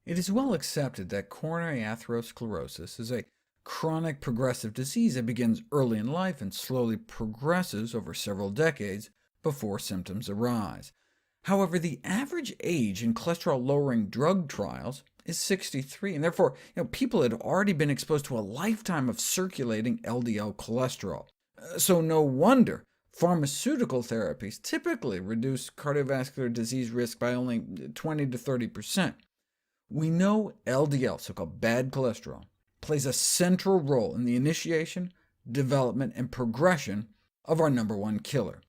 It is well accepted that coronary atherosclerosis is a chronic progressive disease that begins early in life and slowly progresses over several decades before symptoms arise. However, the average age in cholesterol-lowering drug trials is 63, and therefore people had already been exposed to a lifetime of circulating LDL cholesterol. So no wonder pharmaceutical therapies typically reduce cardiovascular disease risk by only 20 to 30%. We know LDL, so-called bad cholesterol, plays a central role in the initiation, development, and progression of our number one killer.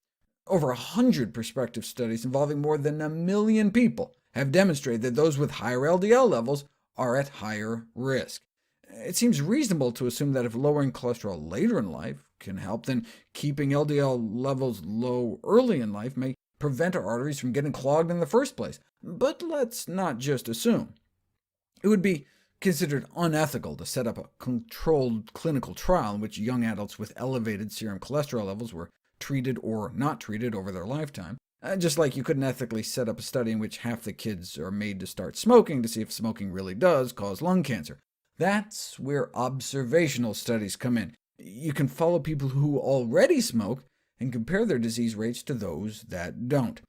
Over 100 prospective studies involving more than 1 million people have demonstrated that those with higher LDL levels are at higher risk. It seems reasonable to assume that if lowering cholesterol later in life can help, then keeping LDL levels low early in life may prevent our arteries from getting clogged in the first place. But let's not just assume. It would be considered unethical to set up a controlled clinical trial in which young adults with elevated serum cholesterol levels were treated or not treated over their lifetime, just like you couldn't ethically set up a study in which half the kids are made to start smoking to see if smoking really does cause lung cancer. That's where observational studies come in. You can follow people who already smoke and compare their disease rates to those that don't.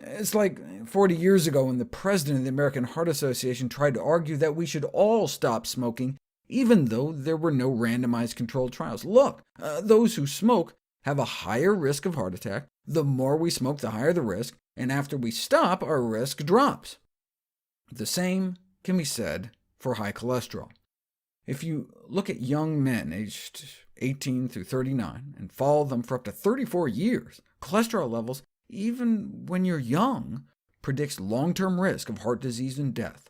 It's like 40 years ago when the president of the American Heart Association tried to argue that we should all stop smoking, even though there were no randomized controlled trials. Look, those who smoke have a higher risk of heart attack. The more we smoke, the higher the risk, and after we stop, our risk drops. The same can be said for high cholesterol. If you look at young men aged 18 through 39 and follow them for up to 34 years, cholesterol levels, even when you're young, predicts long-term risk of heart disease and death.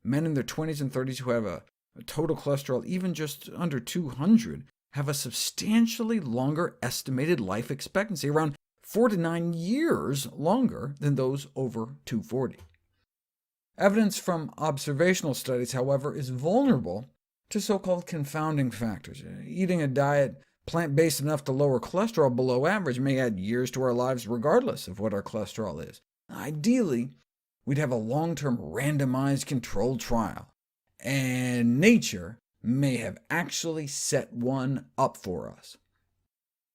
Men in their 20s and 30s who have a total cholesterol even just under 200 have a substantially longer estimated life expectancy, around 4 to 9 years longer than those over 240. Evidence from observational studies, however, is vulnerable to so-called confounding factors. Eating a diet plant-based enough to lower cholesterol below average may add years to our lives regardless of what our cholesterol is. Ideally, we'd have a long-term randomized controlled trial, and nature may have actually set one up for us.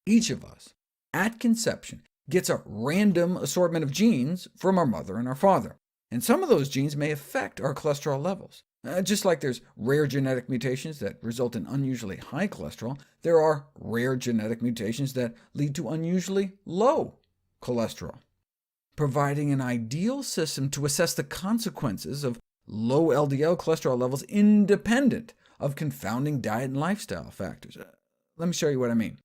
Each of us, at conception, gets a random assortment of genes from our mother and our father, and some of those genes may affect our cholesterol levels. Just like there's rare genetic mutations that result in unusually high cholesterol, there are rare genetic mutations that lead to unusually low cholesterol. Providing an ideal system to assess the consequences of low LDL cholesterol levels independent of confounding diet and lifestyle factors. Let me show you what I mean.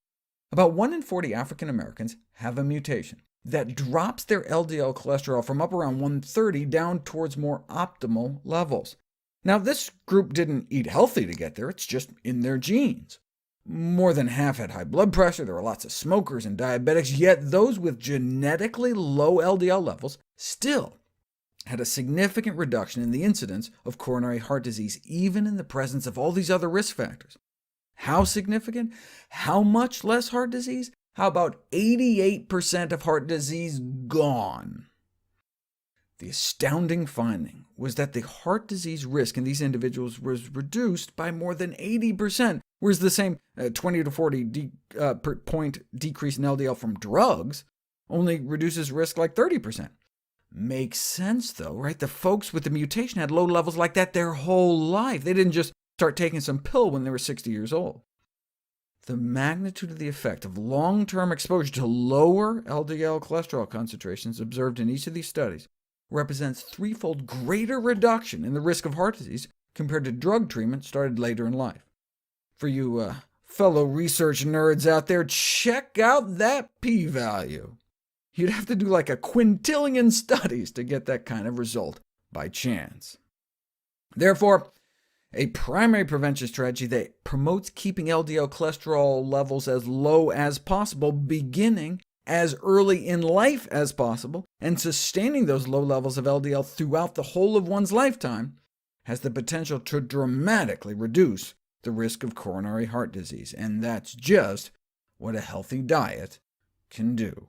About 1 in 40 African Americans have a mutation that drops their LDL cholesterol from up around 130 down towards more optimal levels. Now, this group didn't eat healthy to get there, it's just in their genes. More than half had high blood pressure, there were lots of smokers and diabetics, yet those with genetically low LDL levels still had a significant reduction in the incidence of coronary heart disease, even in the presence of all these other risk factors. How significant? How much less heart disease? How about 88% of heart disease gone? The astounding finding was that the heart disease risk in these individuals was reduced by more than 80%, whereas the same 20 to 40 point decrease in LDL from drugs only reduces risk like 30%. Makes sense, though, right? The folks with the mutation had low levels like that their whole life. They didn't just start taking some pill when they were 60 years old. The magnitude of the effect of long-term exposure to lower LDL cholesterol concentrations observed in each of these studies represents threefold greater reduction in the risk of heart disease compared to drug treatment started later in life. For you fellow research nerds out there, check out that p-value. You'd have to do like a quintillion studies to get that kind of result by chance. Therefore, a primary prevention strategy that promotes keeping LDL cholesterol levels as low as possible, beginning as early in life as possible, and sustaining those low levels of LDL throughout the whole of one's lifetime, has the potential to dramatically reduce the risk of coronary heart disease, and that's just what a healthy diet can do.